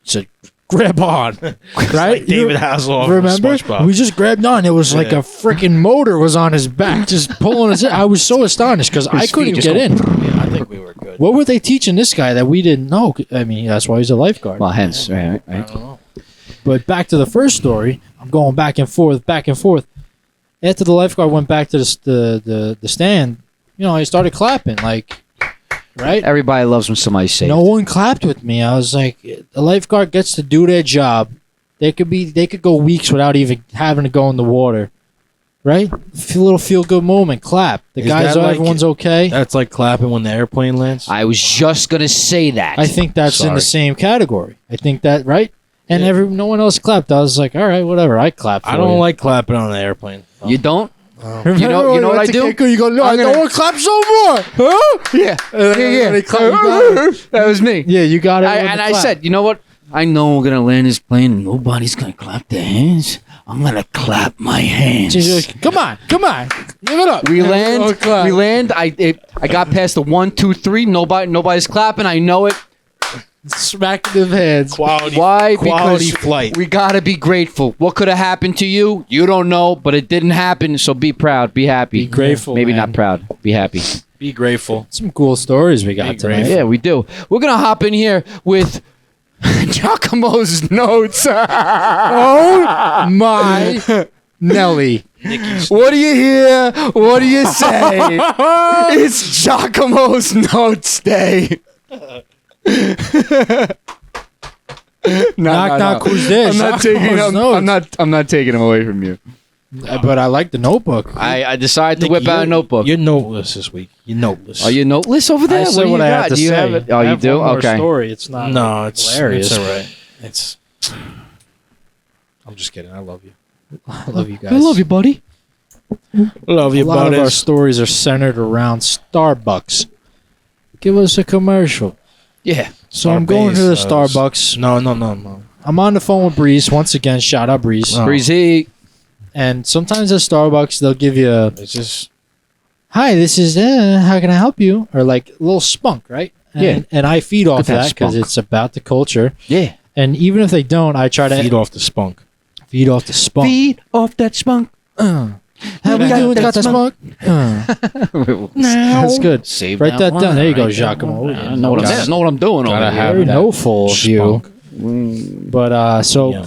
said, grab on, right? Like David Hasselhoff. Remember? From SpongeBob. We just grabbed on. It was like a freaking motor was on his back, just pulling us in. I was so astonished because I couldn't feet get in. Yeah, I think we were good. What were they teaching this guy that we didn't know? I mean, that's why he's a lifeguard. Well, hence, right. I don't know. But back to the first story, I'm going back and forth. After the lifeguard went back to the stand, I started clapping, like, right? Everybody loves when somebody's saved. No one clapped with me. I was like, the lifeguard gets to do their job. They could go weeks without even having to go in the water, right? A little feel good moment. Clap. The Is guys, that like- everyone's okay. That's like clapping when the airplane lands. I was just gonna say that. I think that's in the Sorry. same category. I think that right. And no one else clapped. I was like, all right, whatever. I clapped. I for don't you. like clapping on the airplane. You don't? Remember You know when what we I went to do? Cancun, you go, no, I'm no gonna- one clap some more. Huh? Yeah. They clap, you got it. That was me. Yeah, you got it. I said, you know what? I know we're gonna land this plane and nobody's gonna clap their hands. I'm gonna clap my hands. come on, give it up. We Everyone land. clap. We land. I got past the 1, 2, 3. Nobody's clapping. I know it. Smack the hands. Quality. Why? Quality Because flight. we gotta be grateful. What could have happened to you? You don't know, but it didn't happen. So be proud. Be happy. Be grateful, Maybe man. not proud. Be happy. Be grateful. Some cool stories we got Be tonight. grateful. Yeah, we do. We're gonna hop in here with Giacomo's notes. Oh my Nelly. What do you hear? What do you say? It's Giacomo's notes day. Knock, knock, who's this? I'm not taking him away from you. But I like the notebook. I decided to Nick, whip out a notebook. You're noteless this week. You're noteless. Are you noteless over there? I said what I got? had to Do you say. have it? Oh, I you have do? one more Okay. story. It's not No, it's hilarious. It's all right. It's. I'm just kidding. I love you. I love you guys. I love you, buddy. Love A you, lot of our buddies. stories are centered around Starbucks. Give us a commercial. Yeah. So I'm going to the Starbucks, Starbucks. No. I'm on the phone with Breeze. Once again, shout out Breeze. Oh. Breezy. And sometimes at Starbucks, they'll give you a, It's just. hi, this is, how can I help you? Or like a little spunk, right? And, and I feed off to have that because spunk. it's about the culture. Yeah. And even if they don't, I try to Feed off the spunk. feed off the spunk. Feed off that spunk. How we doing? Got the spunk? That's good. Save Write that one. down. There you go, Write that Giacomo. one. I know what Gotta- I'm, know what I'm doing over gotta here. have Very that knowful of you. spunk. But so Yeah.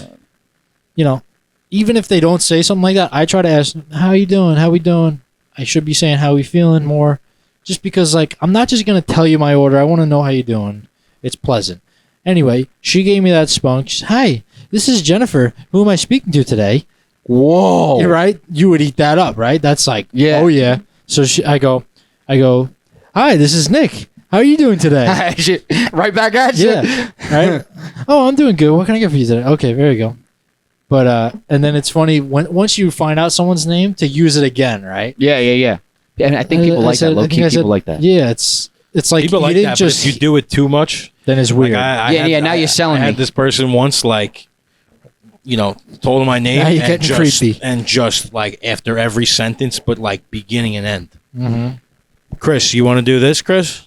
you know, even if they don't say something like that, I try to ask, "How you doing? How we doing?" I should be saying, "How we feeling?" more, just because like I'm not just gonna tell you my order. I want to know how you doing. It's pleasant. Anyway, she gave me that spunk. She's, "Hi, this is Jennifer. Who am I speaking to today?" Whoa. You're right. You would eat that up, right? That's like, Yeah. oh yeah. So I go, "Hi, this is Nick. How are you doing today?" Right back at you. Yeah. Right? Oh, I'm doing good. What can I get for you today? Okay, there you go. But and then it's funny once you find out someone's name to use it again, right? Yeah. And I think people like that. Low key people like that. Yeah, it's like People you like didn't that, just but if you do it too much, then it's like weird. Now you're selling I had me. this person once, like, told him my name Now you're and getting just, creepy. and just like after every sentence, but like beginning and end. hmm Chris, you want to do this, Chris?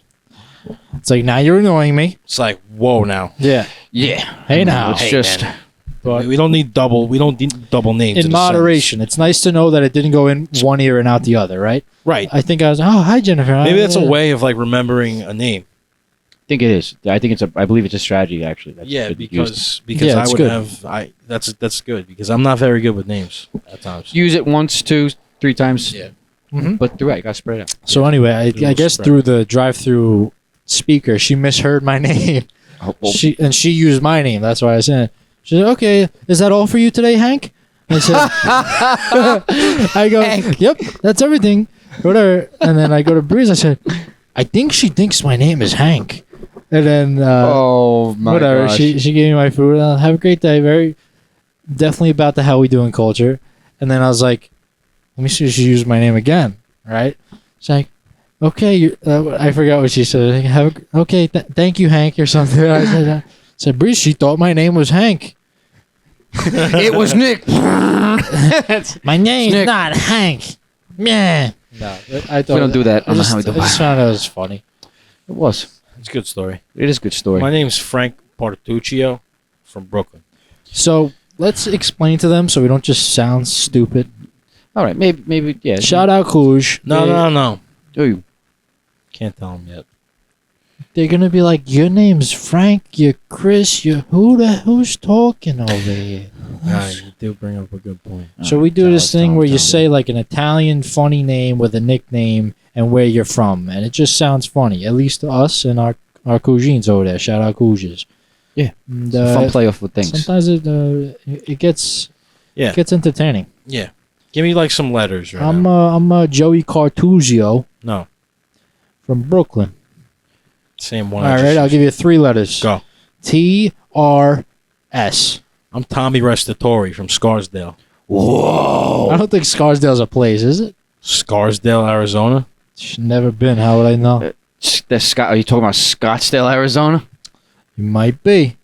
It's like now you're annoying me. It's like, whoa, now. Yeah. Yeah. Hey now. It's Hey, just man. But We don't need double names in a moderation, it's nice to know that it didn't go in one ear and out the other, right? sentence. Right. I think I was, oh, hi Jennifer. Maybe that's a Yeah. way of like remembering a name. I think it is. I think I believe it's a strategy actually. That's Yeah, good used. because Yeah, I it's would good. have that's good because I'm not very good with names at times. Use it once, 2, 3 times. Yeah. Mhm. But throughout, you gotta spread it out. So anyway, I Little guess spread. through the drive-through speaker, she misheard my name. Oh, well, She used my name. That's why I said it. She said, "Okay, is that all for you today, Hank?" I said, "I go, Hank. yep, that's everything, whatever." And then I go to Breeze. I said, "I think she thinks my name is Hank." And then oh my whatever, gosh. she gave me my food. Have a great day. Very definitely about the how we doing culture. And then I was like, "Let me see if she used my name again." Right? She's like, "Okay, I forgot what she said. Okay, thank you, Hank," or something. I said, "Breeze, she thought my name was Hank." It was Nick. My name's Nick. not Hank. Yeah. No, I We don't do that on the How We I Do. just found it was funny. It was. It's a good story. It is a good story. My name's Frank Partuccio from Brooklyn. So let's explain to them so we don't just sound stupid. All right, maybe yeah. Shout out Cluj. No. Ooh. Can't tell him yet. They're gonna be like, your name's Frank, you're Chris, you're who's talking over here? You do bring up a good point. So we do Tell this us, thing tell where us, you tell us. say like an Italian funny name with a nickname and where you're from, and it just sounds funny, at least to us and our cousins over there. Shout out cousins. Yeah. And, It's a fun playoff with things. sometimes it gets entertaining. Yeah. Give me like some letters right I'm now. Joey Cartuzio No. from Brooklyn. Same one. All right, I'll give you 3 letters. Go. TRS. I'm Tommy Restatore from Scarsdale. Whoa. I don't think Scarsdale's a place, is it? Scarsdale, Arizona? Never been. How would I know? Are you talking about Scottsdale, Arizona? You might be.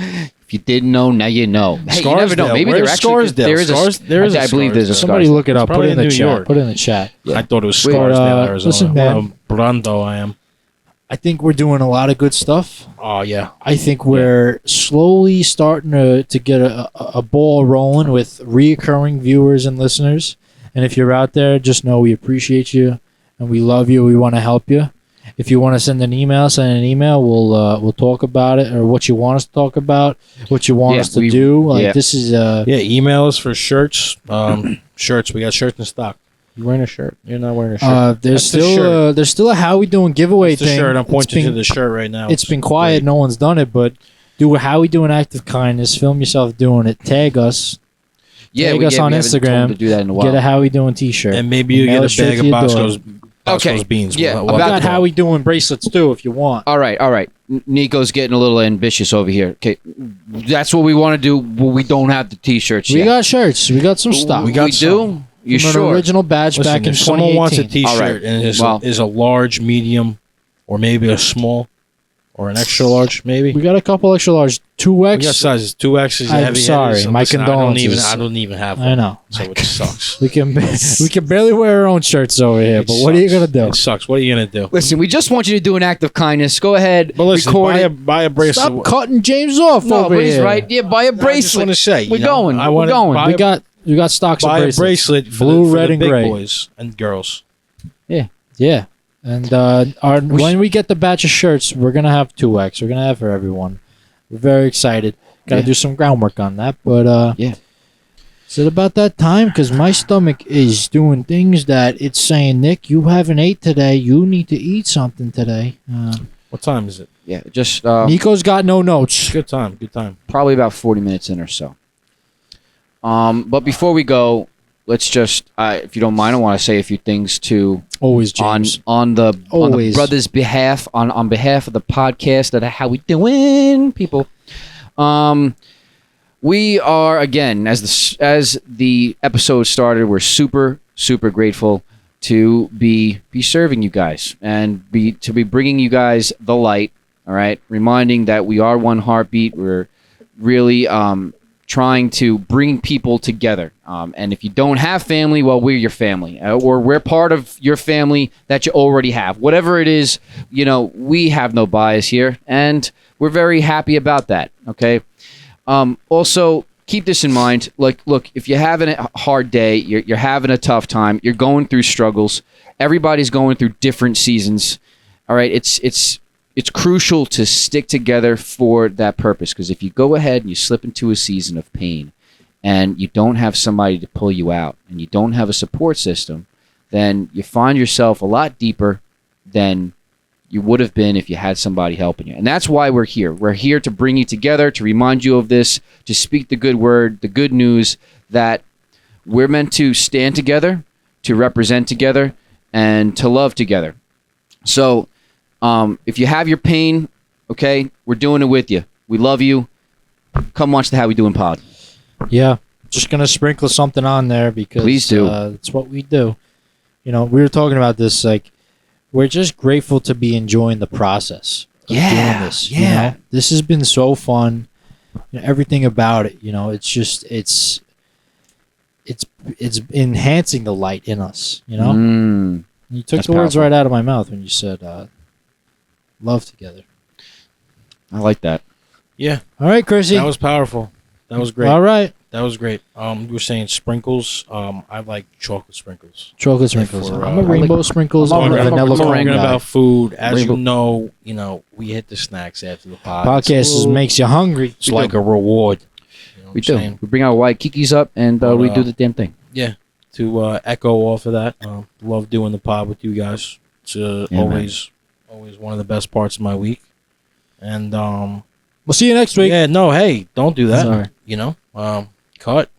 If you didn't know, now you know. Hey, you never know. Scarsdale. Maybe Where's there actually Scarsdale? there is There is I believe there's a Somebody Scarsdale. look it up. Put probably it in in the New chat. York. Put it in the chat. I thought it was Wait, Scarsdale, Arizona. listen, man. What a Brando I am. I think we're doing a lot of good stuff. Oh, yeah. I think we're slowly starting to get a ball rolling with reoccurring viewers and listeners. And if you're out there, just know we appreciate you and we love you. We want to help you. If you want to send an email, send an email. We'll talk about it or what you want us to talk about, what you want us to do. Like this is Yeah, email us for shirts. Shirts. We got shirts in stock. You wearing a shirt? You're not wearing a shirt. there's That's the shirt. there's still a How We Doing giveaway That's the thing. shirt. I'm It's pointing to been- the shirt right now. It's been quiet. great. No one's done it, but do a How We Doing Act of Kindness. Film yourself doing it. Tag us. Yeah, Tag we, us yeah, on we haven't told Instagram. them to do that in a while. Get a How We Doing t-shirt. And maybe you Mail get it a straight bag to of your door. Bosco's Okay. beans. Yeah, We'll- We we'll- got How We Doing bracelets too, if you want. All right. Nico's getting a little ambitious over here. Okay, that's what we want to do. But we don't have the T-shirts We yet. got shirts. We got some stuff. We got we do. You From an sure? original badge Listen, back in if someone wants a 2018. T-shirt All right. and Well- is a large, medium, or maybe a small, or an extra large, maybe. We got a couple extra large. We got 2X. sizes 2X's. I'm heavy sorry. hitters. My Listen, condolences. I don't even have one. I know. So it sucks. We can barely wear our own shirts over here, but what are you gonna do? It sucks. What are you gonna do? Listen, we just want you to do an act of kindness. Go ahead, But listen, record buy a bracelet. Stop cutting James off No, over but he's here. right. Yeah, buy a I just bracelet. want to say, We're going. I We're want going. to We got stocks of buy a bracelets. bracelet for Blue, the, for red, the and big gray. boys and girls. Yeah. And when we get the batch of shirts, we're gonna have 2X. We're gonna have for everyone. We're very excited. Gotta Yeah. do some groundwork on that, but Yeah. Is it about that time? Because my stomach is doing things that it's saying, Nick, you haven't ate today. You need to eat something today. What time is it? Yeah, just Nico's got no notes. Good time. Good time. probably about 40 minutes in or so. But before we go, let's just, if you don't mind, I want to say a few things to Always, James. on the Always. brothers' behalf, on behalf of the podcast that How We Doing, people. We are again, as the episode started, we're super grateful to be serving you guys and to be bringing you guys the light. All right, reminding that we are one heartbeat. We're really trying to bring people together. And if you don't have family, well, we're your family, or we're part of your family that you already have. Whatever it is, we have no bias here, and we're very happy about that. Okay. Also, keep this in mind. Like, look, if you're having a hard day, you're having a tough time, you're going through struggles. Everybody's going through different seasons. All right, it's crucial to stick together for that purpose, because if you go ahead and you slip into a season of pain and you don't have somebody to pull you out and you don't have a support system, then you find yourself a lot deeper than you would have been if you had somebody helping you. And that's why we're here. We're here to bring you together, to remind you of this, to speak the good word, the good news that we're meant to stand together, to represent together, and to love together. So, if you have your pain, okay, we're doing it with you. We love you. Come watch the How We Doing pod. Yeah. Just going to sprinkle something on there because Please do. It's what we do. We were talking about this, like, we're just grateful to be enjoying the process doing this. You know? This has been so fun. You know, everything about it. You know, it's just it's enhancing the light in us. You know, you took That's the words powerful. right out of my mouth when you said love together. I like that. Yeah, All right, Chrissy. that was powerful. That was great. All right. That was great. You were saying sprinkles. I like chocolate sprinkles. Chocolate sprinkles. for, I'm a I rainbow like- sprinkles. I'm I'm a- a I'm a- vanilla I'm a cone Talking rainbow guy. about food, as Rainbow. you know, we hit the snacks after the pod. Podcast makes you hungry. It's like a reward. You know what We I'm do. saying? We bring our white kikis up and But, we do the damn thing. Yeah. To echo off of that, love doing the pod with you guys. It's Yeah, always one of the best parts of my week. And We'll see you next week. yeah, no, hey, don't do that. Sorry. You know, cut.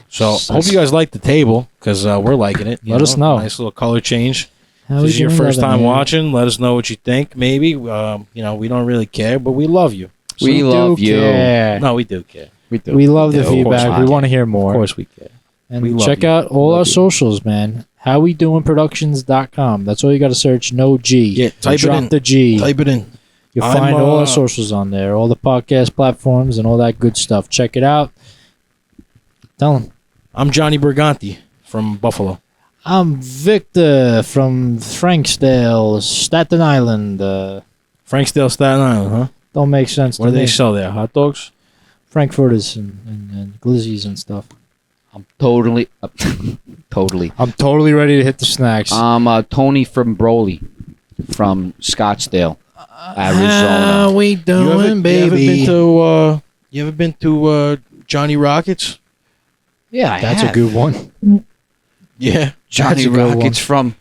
So hope you guys like the table because we're liking it. You Let us know. Nice little color change. How If we this is your doing, first Evan, time man? watching, let us know what you think. Maybe you know, we don't really care, but we love you. We do love you. care. No, we do care. We do. We love the Of course feedback. we We want to hear more. Of course we care. And we love check you. out all Love our you. socials, man. HowWeDoingProductions.com. That's all you got to search. No G. Yeah, type it Drop in. the G. Type it in. You'll I'm, find all our socials on there, all the podcast platforms, and all that good stuff. Check it out. Tell them. I'm Johnny Briganti from Buffalo. I'm Victor from Franksdale, Staten Island. Frankstale, Staten Island, huh? Don't make sense What to do they me. sell there? Hot dogs? Frankfurters and glizzies and stuff. I'm totally, totally. I'm totally ready to hit the snacks. I'm Tony from Broly, from Scottsdale, Arizona. we You ever been to Johnny Rockets? Yeah, I That's have. a good one. Yeah. Johnny That's a good Rockets from.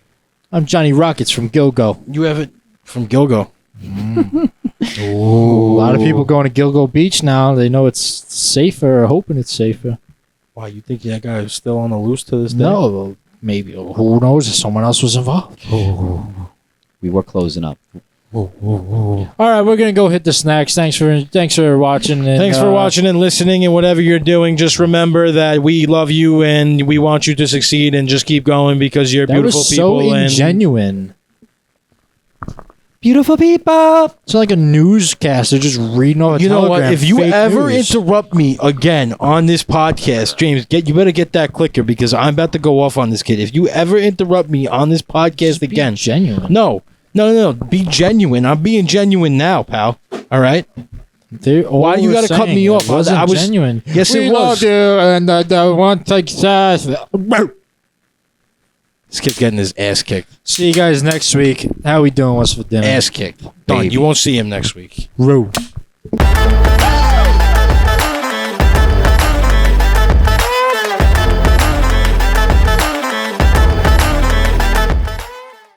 I'm Johnny Rockets from Gilgo. You ever from Gilgo? A lot of people going to Gilgo Beach now. They know it's safer, or hoping it's safer. Wow, you think that guy is still on the loose to this day? No, maybe. Who knows if someone else was involved? We were closing up. All right, we're gonna go hit the snacks. Thanks for watching. And, Thanks for watching and listening and whatever you're doing. Just remember that we love you and we want you to succeed and just keep going because you're That beautiful was people. so and ingenuine. Beautiful people. It's like a newscaster just reading off a you know what? telegram. If you Fake ever news. interrupt me again on this podcast, James, you better get that clicker because I'm about to go off on this kid. If you ever interrupt me on this podcast Just be again, genuine. no. Be genuine. I'm being genuine now, pal. All right. Why you gotta cut me off? It wasn't I was- genuine. Yes, we it was. love you, and I want to take This kid's getting his ass kicked. See you guys next week. How we doing? What's for dinner? Ass kicked. Done. Baby. You won't see him next week. Roo.